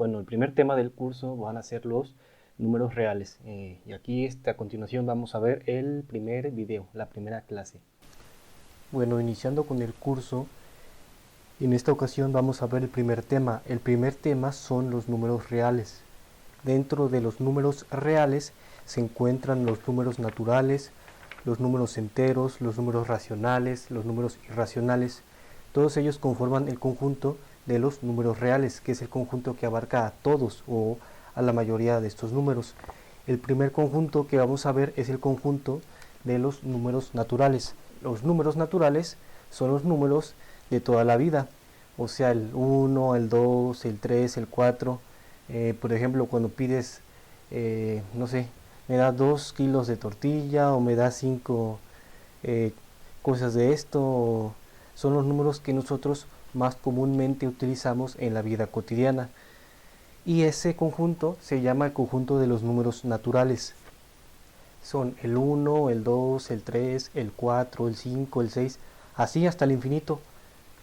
Bueno, el primer tema del curso van a ser los números reales. Y aquí a continuación vamos a ver el primer video, la primera clase. Bueno, iniciando con el curso, en esta ocasión vamos a ver el primer tema. El primer tema son los números reales. Dentro de los números reales se encuentran los números naturales, los números enteros, los números racionales, los números irracionales. Todos ellos conforman el conjunto de los números reales, que es el conjunto que abarca a todos o a la mayoría de estos números. El primer conjunto que vamos a ver es el conjunto de los números naturales. Los números naturales son los números de toda la vida, o sea, el 1, el 2, el 3, el 4. Por ejemplo, cuando pides, no sé, me da 2 kilos de tortilla o me da 5 cosas de esto, son los números que nosotros más comúnmente utilizamos en la vida cotidiana. Y ese conjunto se llama el conjunto de los números naturales. Son el 1, el 2, el 3, el 4, el 5, el 6, así hasta el infinito.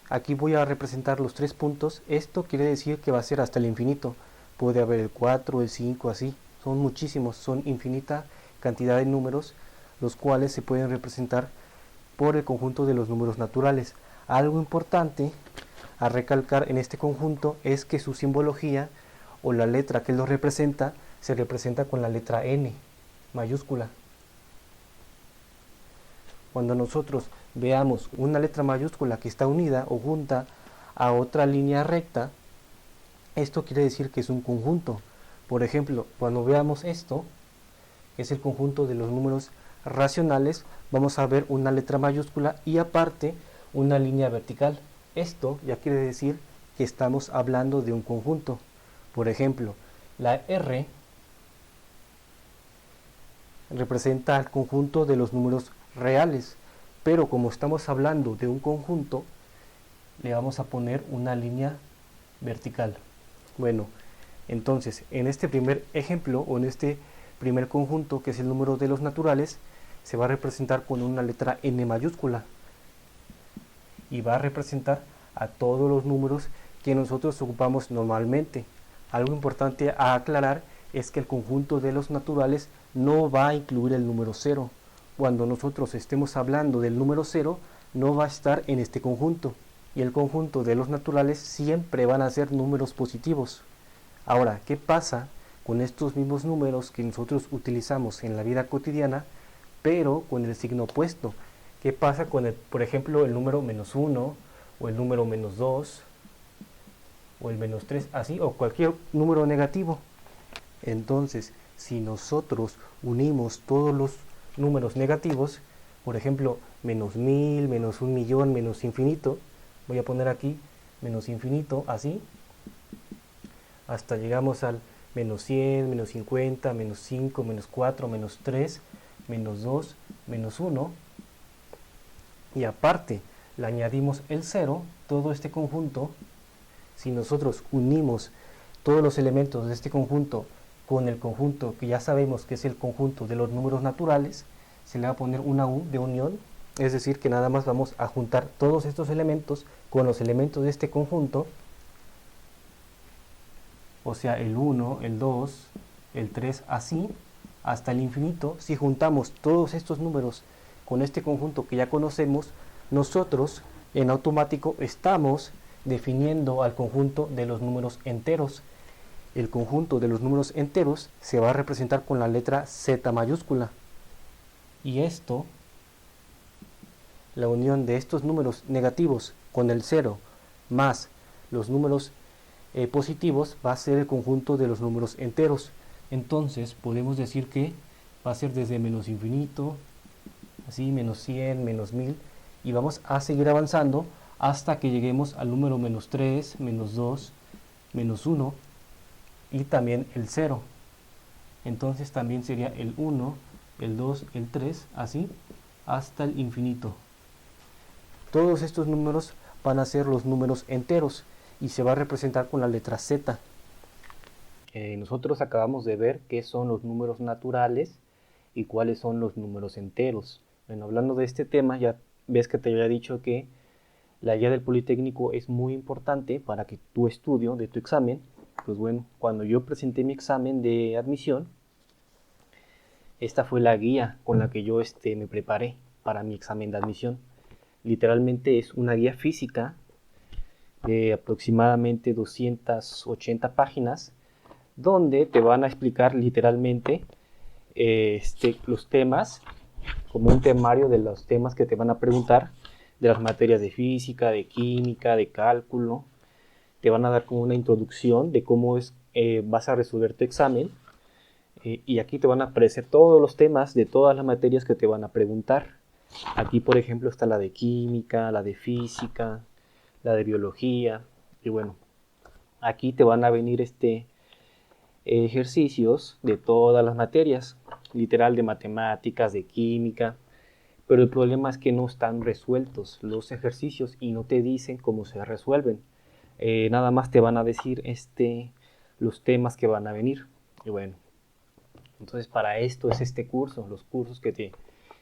Aquí voy a representar los 3 puntos. Esto quiere decir que va a ser hasta el infinito. Puede haber el 4, el 5, así. Son muchísimos, son infinita cantidad de números, los cuales se pueden representar por el conjunto de los números naturales. Algo importante a recalcar en este conjunto es que su simbología o la letra que lo representa se representa con la letra N mayúscula. Cuando nosotros veamos una letra mayúscula que está unida o junta a otra línea recta, esto quiere decir que es un conjunto. Por ejemplo, cuando veamos esto, que es el conjunto de los números racionales, vamos a ver una letra mayúscula y aparte una línea vertical. Esto ya quiere decir que estamos hablando de un conjunto. Por ejemplo, la R representa el conjunto de los números reales, pero como estamos hablando de un conjunto, le vamos a poner una línea vertical. Bueno, entonces en este primer ejemplo o en este primer conjunto, que es el número de los naturales, se va a representar con una letra N mayúscula y va a representar a todos los números que nosotros ocupamos normalmente. Algo importante a aclarar es que el conjunto de los naturales no va a incluir el número 0. Cuando nosotros estemos hablando del número 0, no va a estar en este conjunto. Y el conjunto de los naturales siempre van a ser números positivos. Ahora, ¿qué pasa con estos mismos números que nosotros utilizamos en la vida cotidiana, pero con el signo opuesto? ¿Qué pasa con, por ejemplo, el número -1 o el número -2 o el -3, así, o cualquier número negativo? Entonces, si nosotros unimos todos los números negativos, por ejemplo, -1000, -1.000.000, menos infinito, voy a poner aquí menos infinito, así, hasta llegamos al -100, -50, -5, -4, -3, -2, -1, y aparte le añadimos el 0, todo este conjunto, si nosotros unimos todos los elementos de este conjunto con el conjunto que ya sabemos que es el conjunto de los números naturales, se le va a poner una U de unión, es decir, que nada más vamos a juntar todos estos elementos con los elementos de este conjunto, o sea, el 1, el 2, el 3, así, hasta el infinito. Si juntamos todos estos números con este conjunto que ya conocemos, nosotros en automático estamos definiendo al conjunto de los números enteros. El conjunto de los números enteros se va a representar con la letra Z mayúscula. Y esto, la unión de estos números negativos con el 0 más los números positivos, va a ser el conjunto de los números enteros. Entonces podemos decir que va a ser desde menos infinito, así, -100, -1000, y vamos a seguir avanzando hasta que lleguemos al número -3, -2, -1 y también el 0. Entonces también sería el 1, el 2, el 3, así, hasta el infinito. Todos estos números van a ser los números enteros y se va a representar con la letra Z. Nosotros acabamos de ver qué son los números naturales y cuáles son los números enteros. Bueno, hablando de este tema, ya ves que te había dicho que la guía del Politécnico es muy importante para que tu estudio de tu examen Pues bueno, cuando yo presenté mi examen de admisión, esta fue la guía con la que yo me preparé para mi examen de admisión. Literalmente es una guía física de aproximadamente 280 páginas, donde te van a explicar literalmente los temas, como un temario de los temas que te van a preguntar, de las materias de física, de química, de cálculo. Te van a dar como una introducción de cómo vas a resolver tu examen, y aquí te van a aparecer todos los temas de todas las materias que te van a preguntar. Aquí, por ejemplo, está la de química, la de física, la de biología, y bueno, aquí te van a venir ejercicios de todas las materias, literal de matemáticas, de química, pero el problema es que no están resueltos los ejercicios y no te dicen cómo se resuelven. Nada más te van a decir los temas que van a venir. Y bueno, entonces para esto es este curso, los cursos que te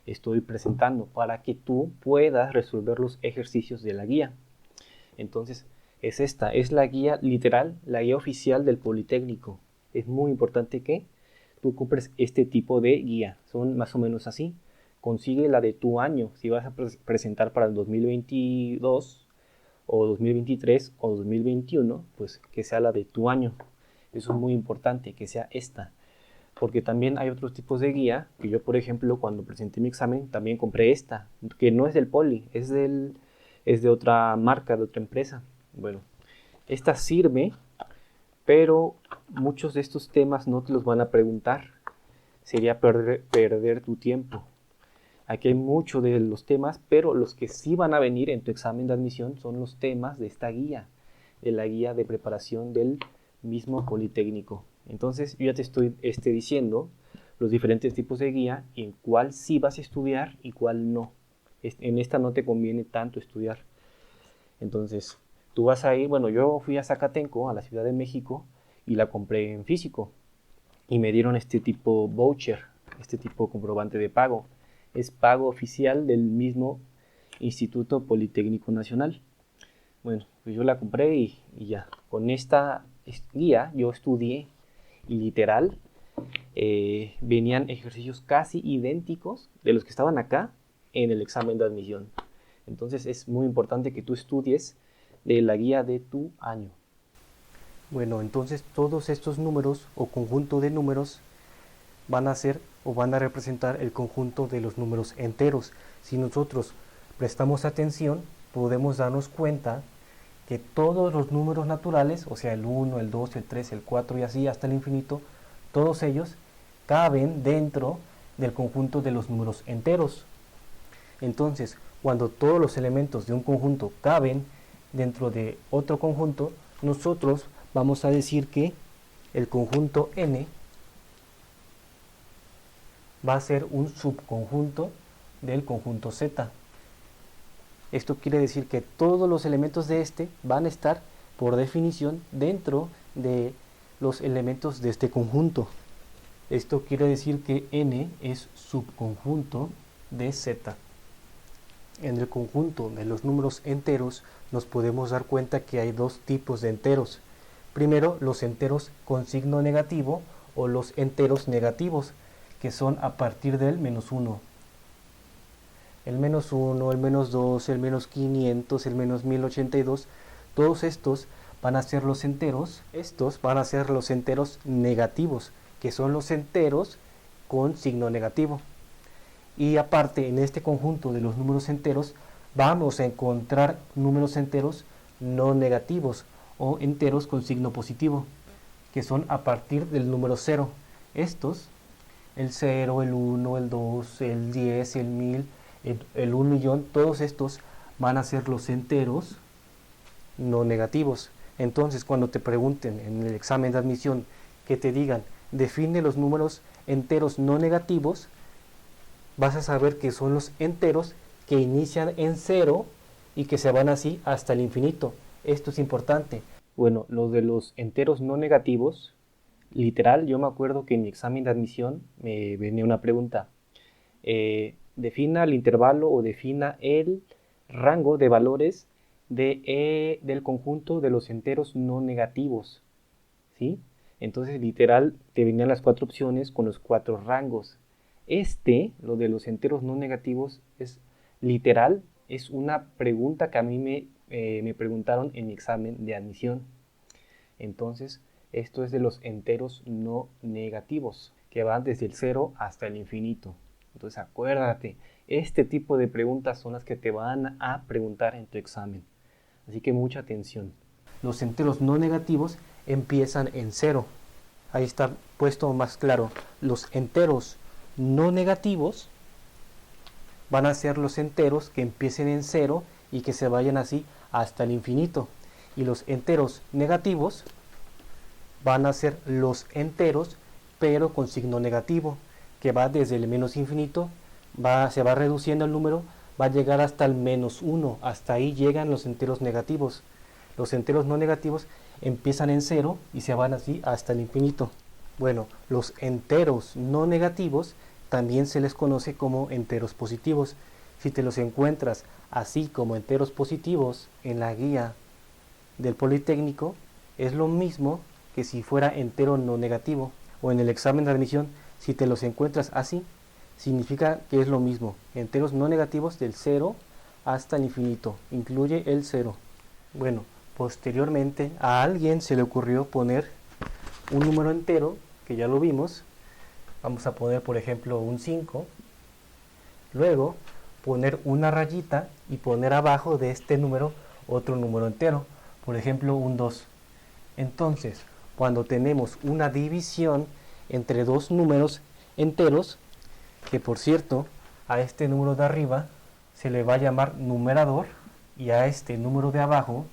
estoy presentando, para que tú puedas resolver los ejercicios de la guía. Entonces es la guía literal, la guía oficial del Politécnico. Es muy importante que tú compres este tipo de guía, son más o menos así. Consigue la de tu año, si vas a presentar para el 2022 o 2023 o 2021, pues que sea la de tu año. Eso es muy importante, que sea esta. Porque también hay otros tipos de guía, que yo por ejemplo cuando presenté mi examen también compré esta, que no es del Poli, es de otra marca, de otra empresa. Bueno, esta sirve, pero muchos de estos temas no te los van a preguntar. Sería perder tu tiempo. Aquí hay muchos de los temas, pero los que sí van a venir en tu examen de admisión son los temas de esta guía, de la guía de preparación del mismo Politécnico. Entonces yo ya te estoy diciendo los diferentes tipos de guía y en cuál sí vas a estudiar y cuál no. En esta no te conviene tanto estudiar. Entonces tú vas a ir, bueno, yo fui a Zacatenco, a la Ciudad de México, y la compré en físico. Y me dieron este tipo voucher, este tipo comprobante de pago. Es pago oficial del mismo Instituto Politécnico Nacional. Bueno, pues yo la compré y ya. Con esta guía yo estudié y literal venían ejercicios casi idénticos de los que estaban acá en el examen de admisión. Entonces es muy importante que tú estudies de la guía de tu año. Bueno, entonces todos estos números o conjunto de números van a ser o van a representar el conjunto de los números enteros. Si nosotros prestamos atención, podemos darnos cuenta que todos los números naturales, o sea el 1, el 2, el 3, el 4 y así hasta el infinito, todos ellos caben dentro del conjunto de los números enteros. Entonces, cuando todos los elementos de un conjunto caben dentro de otro conjunto, nosotros vamos a decir que el conjunto n va a ser un subconjunto del conjunto z. Esto quiere decir que todos los elementos de este van a estar, por definición, dentro de los elementos de este conjunto. Esto quiere decir que n es subconjunto de z. En el conjunto de los números enteros nos podemos dar cuenta que hay dos tipos de enteros. Primero, los enteros con signo negativo o los enteros negativos, que son a partir del menos 1. El menos 1, el menos 2, el menos 500, el menos 1082, todos estos van a ser los enteros. Estos van a ser los enteros negativos, que son los enteros con signo negativo. Y aparte, en este conjunto de los números enteros, vamos a encontrar números enteros no negativos o enteros con signo positivo, que son a partir del número 0. Estos, el 0, el 1, el 2, el 10, el 1000, el 1 millón, todos estos van a ser los enteros no negativos. Entonces, cuando te pregunten en el examen de admisión que te digan, define los números enteros no negativos, vas a saber que son los enteros que inician en 0 y que se van así hasta el infinito. Esto es importante. Bueno, los de los enteros no negativos, literal, yo me acuerdo que en mi examen de admisión me venía una pregunta. Defina el intervalo o defina el rango de valores del conjunto de los enteros no negativos. ¿sí? Entonces literal te venían las 4 opciones con los 4 rangos. Lo de los enteros no negativos, es literal, es una pregunta que a mí me preguntaron en mi examen de admisión. Entonces, esto es de los enteros no negativos, que van desde el 0 hasta el infinito. Entonces, acuérdate, este tipo de preguntas son las que te van a preguntar en tu examen. Así que mucha atención. Los enteros no negativos empiezan en 0. Ahí está puesto más claro. Los enteros no negativos van a ser los enteros que empiecen en 0 y que se vayan así hasta el infinito. Y los enteros negativos van a ser los enteros pero con signo negativo, que va desde el menos infinito, se va reduciendo el número, va a llegar hasta el menos 1. Hasta ahí llegan los enteros negativos. Los enteros no negativos empiezan en 0 y se van así hasta el infinito. Bueno, los enteros no negativos también se les conoce como enteros positivos. Si te los encuentras así como enteros positivos en la guía del Politécnico, es lo mismo que si fuera entero no negativo. O en el examen de admisión, si te los encuentras así, significa que es lo mismo. Enteros no negativos del 0 hasta el infinito. Incluye el 0. Bueno, posteriormente a alguien se le ocurrió poner un número entero, que ya lo vimos. Vamos a poner, por ejemplo, un 5. Luego, poner una rayita y poner abajo de este número otro número entero. Por ejemplo, un 2. Entonces, cuando tenemos una división entre dos números enteros, que por cierto, a este número de arriba se le va a llamar numerador y a este número de abajo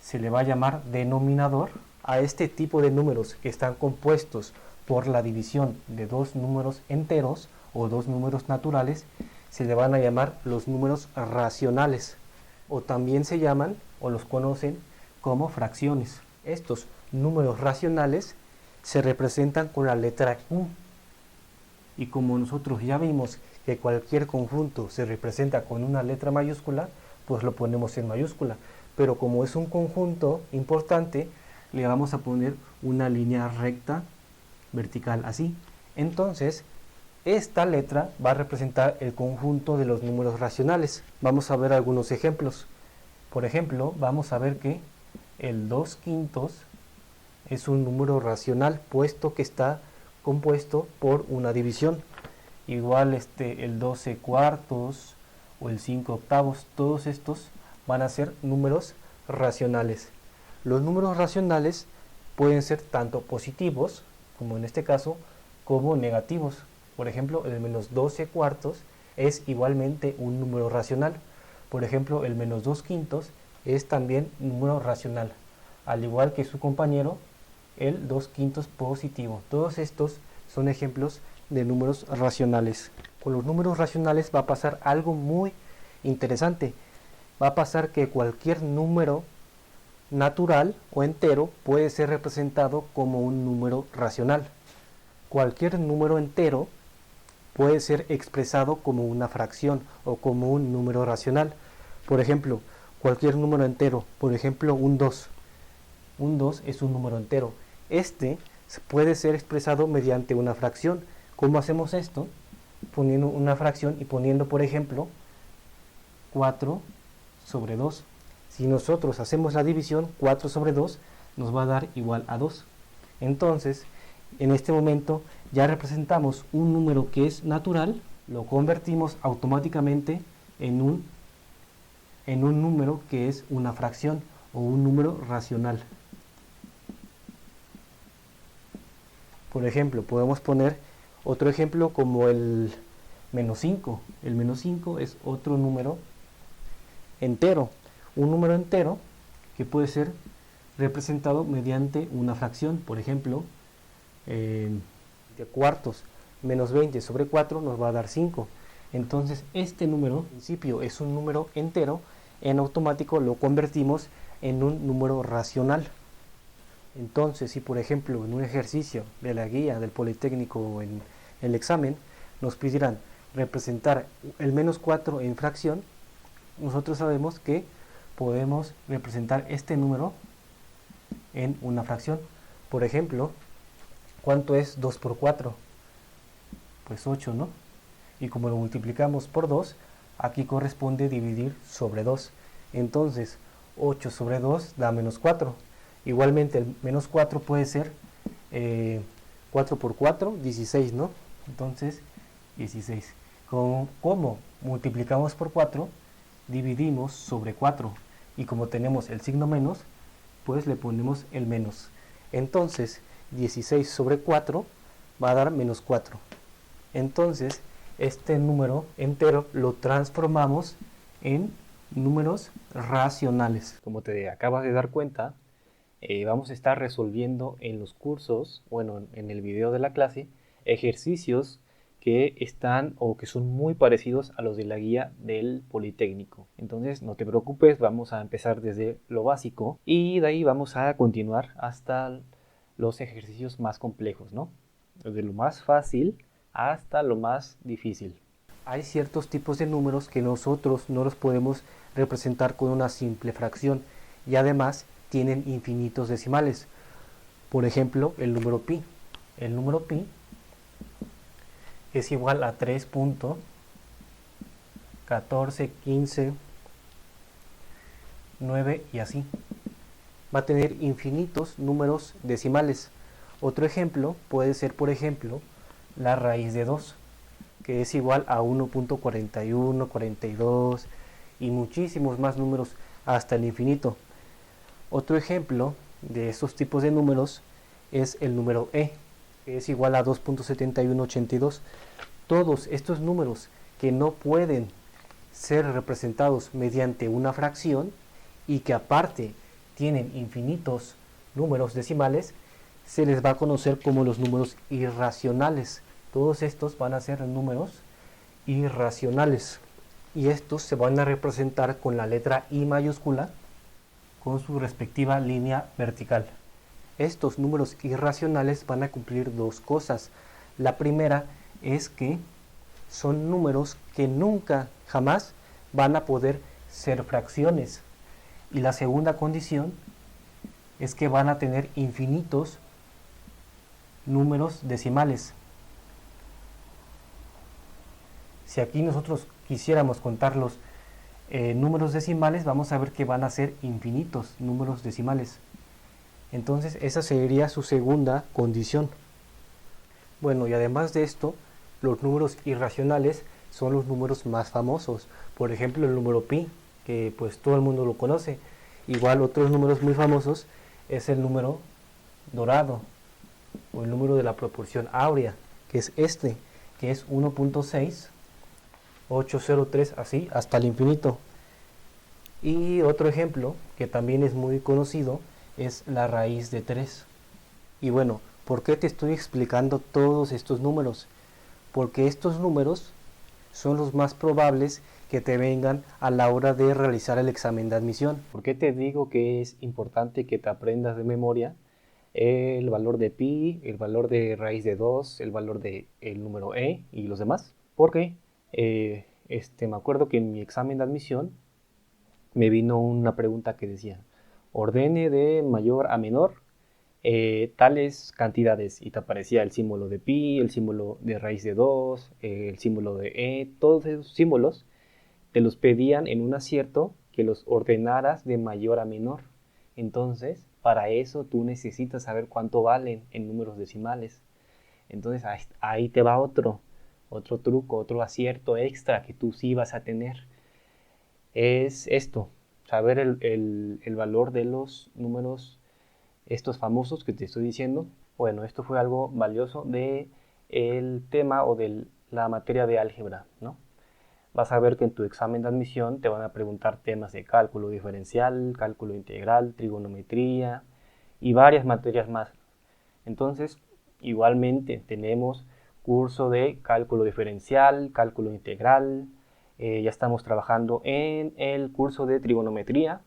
se le va a llamar denominador. A este tipo de números que están compuestos por la división de dos números enteros o dos números naturales se le van a llamar los números racionales, o también se llaman o los conocen como fracciones. Estos números racionales se representan con la letra Q, y como nosotros ya vimos que cualquier conjunto se representa con una letra mayúscula, pues lo ponemos en mayúscula. Pero como es un conjunto importante, le vamos a poner una línea recta vertical así. Entonces, esta letra va a representar el conjunto de los números racionales. Vamos a ver algunos ejemplos. Por ejemplo, vamos a ver que el 2 quintos es un número racional, puesto que está compuesto por una división. Igual el 12 cuartos o el 5 octavos, todos estos van a ser números racionales. Los números racionales pueden ser tanto positivos, como en este caso, como negativos. Por ejemplo, el menos 12 cuartos es igualmente un número racional. Por ejemplo, el menos 2 quintos es también un número racional, al igual que su compañero, el 2 quintos positivo. Todos estos son ejemplos de números racionales. Con los números racionales va a pasar algo muy interesante. Va a pasar que cualquier número natural o entero puede ser representado como un número racional. Cualquier número entero puede ser expresado como una fracción o como un número racional. Por ejemplo, cualquier número entero, por ejemplo un 2. Un 2 es un número entero. Puede ser expresado mediante una fracción. ¿Cómo hacemos esto? Poniendo una fracción y poniendo, por ejemplo, 4 sobre 2. Si nosotros hacemos la división, 4 sobre 2 nos va a dar igual a 2. Entonces, en este momento ya representamos un número que es natural, lo convertimos automáticamente en un número que es una fracción o un número racional. Por ejemplo, podemos poner otro ejemplo como el menos 5. El menos 5 es otro número entero. Un número entero que puede ser representado mediante una fracción. Por ejemplo, de cuartos, menos 20 sobre 4 nos va a dar 5. Entonces, este número, en principio, es un número entero. En automático lo convertimos en un número racional. Entonces, si por ejemplo en un ejercicio de la guía del Politécnico o en el examen nos pidieran representar el menos 4 en fracción, nosotros sabemos que podemos representar este número en una fracción. Por ejemplo, ¿cuánto es 2 por 4? Pues 8, ¿no? Y como lo multiplicamos por 2, aquí corresponde dividir sobre 2. Entonces, 8 sobre 2 da menos 4. Igualmente, el menos 4 puede ser 4 por 4, 16, ¿no? Entonces, 16. Como multiplicamos por 4, dividimos sobre 4. Y como tenemos el signo menos, pues le ponemos el menos. Entonces, 16 sobre 4 va a dar menos 4. Entonces, este número entero lo transformamos en números racionales. Como te acabas de dar cuenta, vamos a estar resolviendo en los cursos, bueno, en el video de la clase, ejercicios que están o que son muy parecidos a los de la guía del Politécnico. Entonces, no te preocupes, vamos a empezar desde lo básico y de ahí vamos a continuar hasta los ejercicios más complejos, ¿no? Desde lo más fácil hasta lo más difícil. Hay ciertos tipos de números que nosotros no los podemos representar con una simple fracción y además tienen infinitos decimales. Por ejemplo, el número pi. El número pi es igual a 3.14, 15, 9 y así. Va a tener infinitos números decimales. Otro ejemplo puede ser, por ejemplo, la raíz de 2, que es igual a 1.41, 42 y muchísimos más números hasta el infinito. Otro ejemplo de estos tipos de números es el número e, que es igual a 2.7182. Todos estos números que no pueden ser representados mediante una fracción y que aparte tienen infinitos números decimales, se les va a conocer como los números irracionales. Todos estos van a ser números irracionales y estos se van a representar con la letra I mayúscula con su respectiva línea vertical. Estos números irracionales van a cumplir dos cosas. La primera es que son números que nunca, jamás van a poder ser fracciones. Y la segunda condición es que van a tener infinitos números decimales. Si aquí nosotros quisiéramos contar los números decimales, vamos a ver que van a ser infinitos números decimales. Entonces esa sería su segunda condición. Bueno, y además de esto, los números irracionales son los números más famosos. Por ejemplo, el número pi, que pues todo el mundo lo conoce. Igual otros números muy famosos es el número dorado o el número de la proporción áurea, que es este, que es 1.6803, así hasta el infinito. Y otro ejemplo que también es muy conocido es la raíz de 3. Y bueno, ¿por qué te estoy explicando todos estos números? Porque estos números son los más probables que te vengan a la hora de realizar el examen de admisión. ¿Por qué te digo que es importante que te aprendas de memoria el valor de pi, el valor de raíz de 2, el valor del número e y los demás? Porque me acuerdo que en mi examen de admisión me vino una pregunta que decía, ordene de mayor a menor tales cantidades, y te aparecía el símbolo de pi, el símbolo de raíz de 2, el símbolo de e, todos esos símbolos te los pedían en un acierto que los ordenaras de mayor a menor. Entonces, para eso tú necesitas saber cuánto valen en números decimales. Entonces, ahí te va otro truco, otro acierto extra que tú sí vas a tener. Es esto, saber el valor de los números estos famosos que te estoy diciendo. Bueno, esto fue algo valioso de el tema o de la materia de álgebra, ¿no? Vas a ver que en tu examen de admisión te van a preguntar temas de cálculo diferencial, cálculo integral, trigonometría y varias materias más. Entonces, igualmente tenemos curso de cálculo diferencial, cálculo integral, ya estamos trabajando en el curso de trigonometría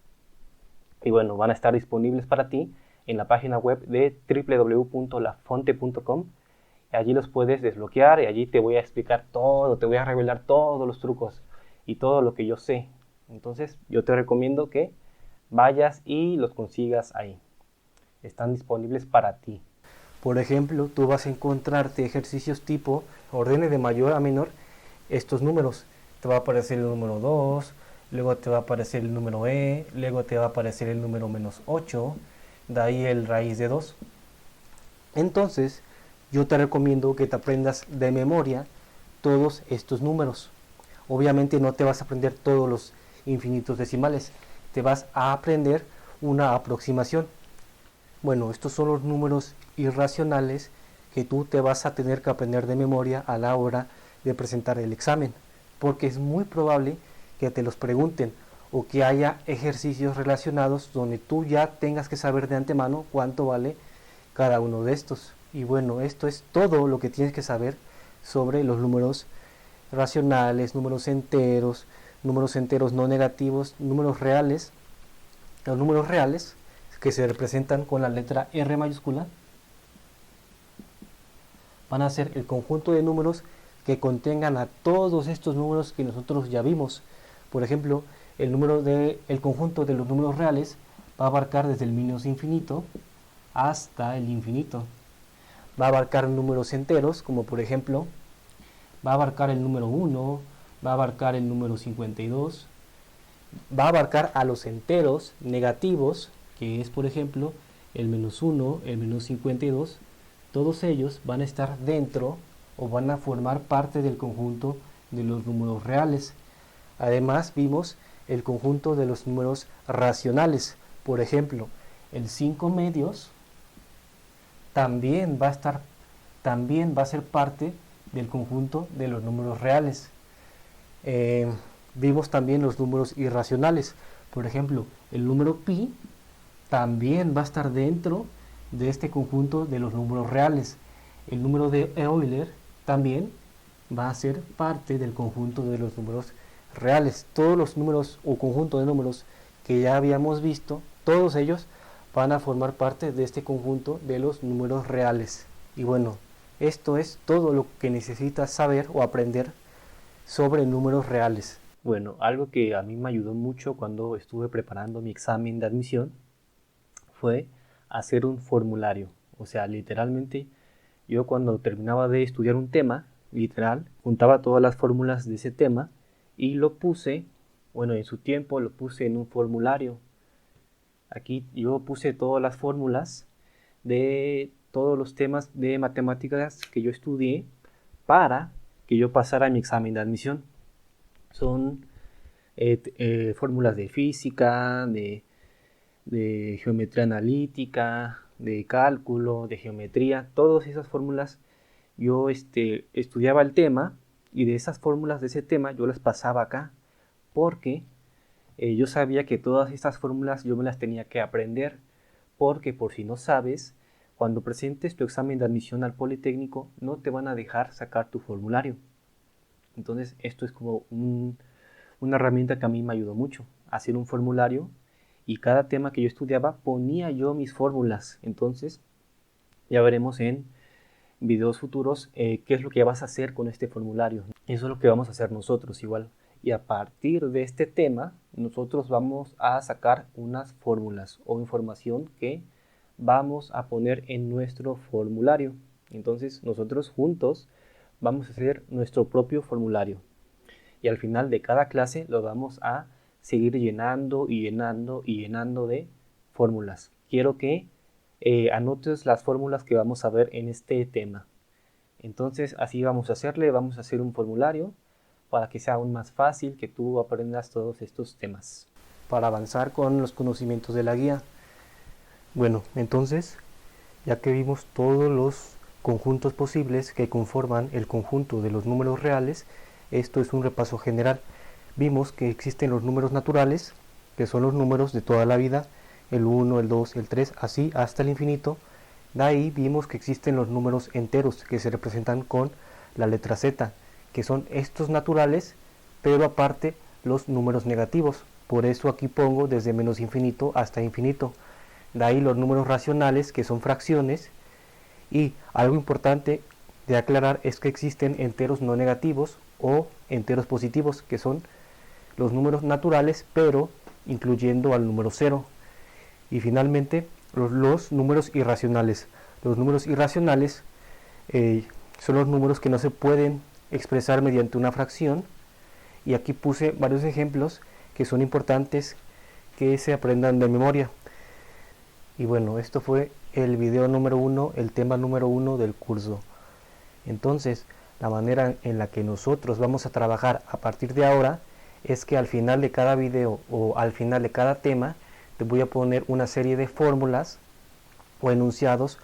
y bueno, van a estar disponibles para ti en la página web de www.lafonte.com. Allí los puedes desbloquear y allí te voy a explicar todo, te voy a revelar todos los trucos y todo lo que yo sé. Entonces yo te recomiendo que vayas y los consigas ahí. están disponibles para ti. Por ejemplo, tú vas a encontrarte ejercicios tipo ordene de mayor a menor estos números. Te va a aparecer el número 2, luego te va a aparecer el número e, luego te va a aparecer el número menos 8, de ahí el raíz de 2. Entonces, yo te recomiendo que te aprendas de memoria todos estos números. Obviamente no te vas a aprender todos los infinitos decimales, te vas a aprender una aproximación. Bueno, estos son los números irracionales que tú te vas a tener que aprender de memoria a la hora de presentar el examen, porque es muy probable que te los pregunten o que haya ejercicios relacionados donde tú ya tengas que saber de antemano cuánto vale cada uno de estos. Y bueno, esto es todo lo que tienes que saber sobre los números racionales, números enteros no negativos, números reales. Los números reales, que se representan con la letra R mayúscula, van a ser el conjunto de números que contengan a todos estos números que nosotros ya vimos. Por ejemplo, el conjunto de los números reales va a abarcar desde el menos infinito hasta el infinito. Va a abarcar números enteros, como por ejemplo, va a abarcar el número 1, va a abarcar el número 52, va a abarcar a los enteros negativos, que es por ejemplo el menos 1, el menos 52, todos ellos van a estar dentro o van a formar parte del conjunto de los números reales. Además vimos el conjunto de los números racionales, por ejemplo, el 5 medios también va a ser parte del conjunto de los números reales. Vimos también los números irracionales, por ejemplo, el número pi también va a estar dentro de este conjunto de los números reales. El número de Euler también va a ser parte del conjunto de los números reales. Todos los números o conjunto de números que ya habíamos visto, todos ellos van a formar parte de este conjunto de los números reales. Y bueno, esto es todo lo que necesitas saber o aprender sobre números reales. Bueno, algo que a mí me ayudó mucho cuando estuve preparando mi examen de admisión fue hacer un formulario. O sea, literalmente yo cuando terminaba de estudiar un tema, literal, juntaba todas las fórmulas de ese tema y lo puse, bueno, en su tiempo lo puse en un formulario. Aquí yo puse todas las fórmulas de todos los temas de matemáticas que yo estudié para que yo pasara mi examen de admisión. Son fórmulas de física, de geometría analítica, de cálculo, de geometría, todas esas fórmulas. Yo estudiaba el tema y de esas fórmulas de ese tema yo las pasaba acá porque yo sabía que todas estas fórmulas yo me las tenía que aprender, porque por si no sabes, cuando presentes tu examen de admisión al Politécnico no te van a dejar sacar tu formulario. Entonces esto es como una herramienta que a mí me ayudó mucho, hacer un formulario, y cada tema que yo estudiaba ponía yo mis fórmulas. Entonces ya veremos en videos futuros qué es lo que vas a hacer con este formulario. Eso es lo que vamos a hacer nosotros igual. Y a partir de este tema nosotros vamos a sacar unas fórmulas o información que vamos a poner en nuestro formulario. Entonces nosotros juntos vamos a hacer nuestro propio formulario y al final de cada clase lo vamos a seguir llenando y llenando y llenando de fórmulas. Quiero que anotes las fórmulas que vamos a ver en este tema. Entonces así vamos a hacerle, vamos a hacer un formulario para que sea aún más fácil que tú aprendas todos estos temas, para avanzar con los conocimientos de la guía. Bueno, entonces, ya que vimos todos los conjuntos posibles que conforman el conjunto de los números reales, esto es un repaso general. Vimos que existen los números naturales, que son los números de toda la vida, el 1, el 2, el 3, así hasta el infinito. De ahí vimos que existen los números enteros, que se representan con la letra Z, que son estos naturales, pero aparte los números negativos. Por eso aquí pongo desde menos infinito hasta infinito. De ahí los números racionales, que son fracciones. Y algo importante de aclarar es que existen enteros no negativos o enteros positivos, que son los números naturales, pero incluyendo al número 0. Y finalmente los números irracionales. Los números irracionales son los números que no se pueden expresar mediante una fracción, y aquí puse varios ejemplos que son importantes que se aprendan de memoria. Y bueno, esto fue el video número 1, el tema número 1 del curso. Entonces, la manera en la que nosotros vamos a trabajar a partir de ahora es que al final de cada video o al final de cada tema te voy a poner una serie de fórmulas o enunciados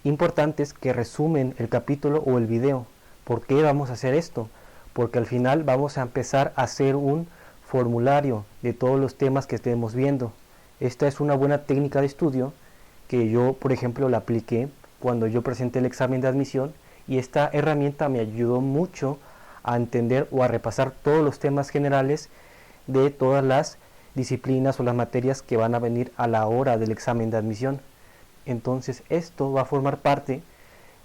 importantes que resumen el capítulo o el video. ¿Por qué vamos a hacer esto? Porque al final vamos a empezar a hacer un formulario de todos los temas que estemos viendo. Esta es una buena técnica de estudio que yo, por ejemplo, la apliqué cuando yo presenté el examen de admisión, y esta herramienta me ayudó mucho a entender o a repasar todos los temas generales de todas las disciplinas o las materias que van a venir a la hora del examen de admisión. Entonces esto va a formar parte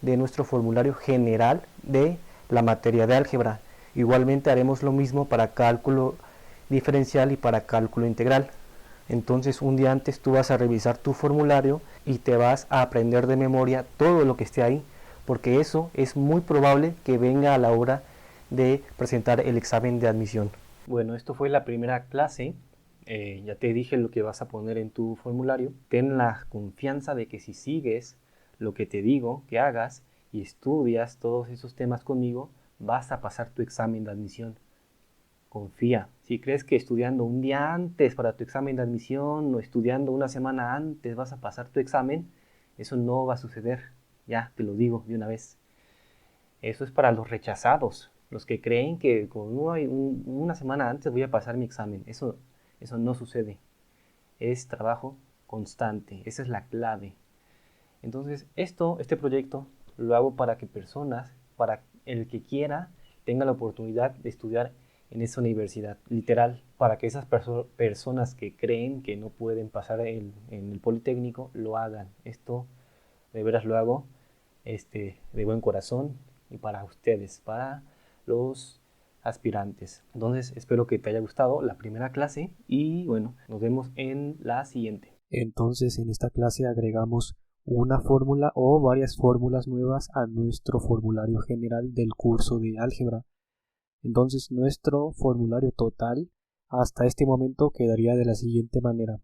de nuestro formulario general de la materia de álgebra. Igualmente haremos lo mismo para cálculo diferencial y para cálculo integral. Entonces un día antes tú vas a revisar tu formulario y te vas a aprender de memoria todo lo que esté ahí, porque eso es muy probable que venga a la hora de presentar el examen de admisión. Bueno, esto fue la primera clase. Ya te dije lo que vas a poner en tu formulario. Ten la confianza de que si sigues lo que te digo que hagas y estudias todos esos temas conmigo, vas a pasar tu examen de admisión. Confía. Si crees que estudiando un día antes para tu examen de admisión o estudiando una semana antes vas a pasar tu examen, eso no va a suceder. Ya te lo digo de una vez. Eso es para los rechazados, los que creen que con una semana antes voy a pasar mi examen. Eso no sucede. Es trabajo constante. Esa es la clave. Entonces, este proyecto lo hago para que personas, para el que quiera, tenga la oportunidad de estudiar en esa universidad, literal, para que esas personas que creen que no pueden pasar en el Politécnico, lo hagan. Esto de veras lo hago de buen corazón y para ustedes, para los aspirantes. Entonces espero que te haya gustado la primera clase y bueno, nos vemos en la siguiente. Entonces en esta clase agregamos una fórmula o varias fórmulas nuevas a nuestro formulario general del curso de álgebra. Entonces nuestro formulario total hasta este momento quedaría de la siguiente manera.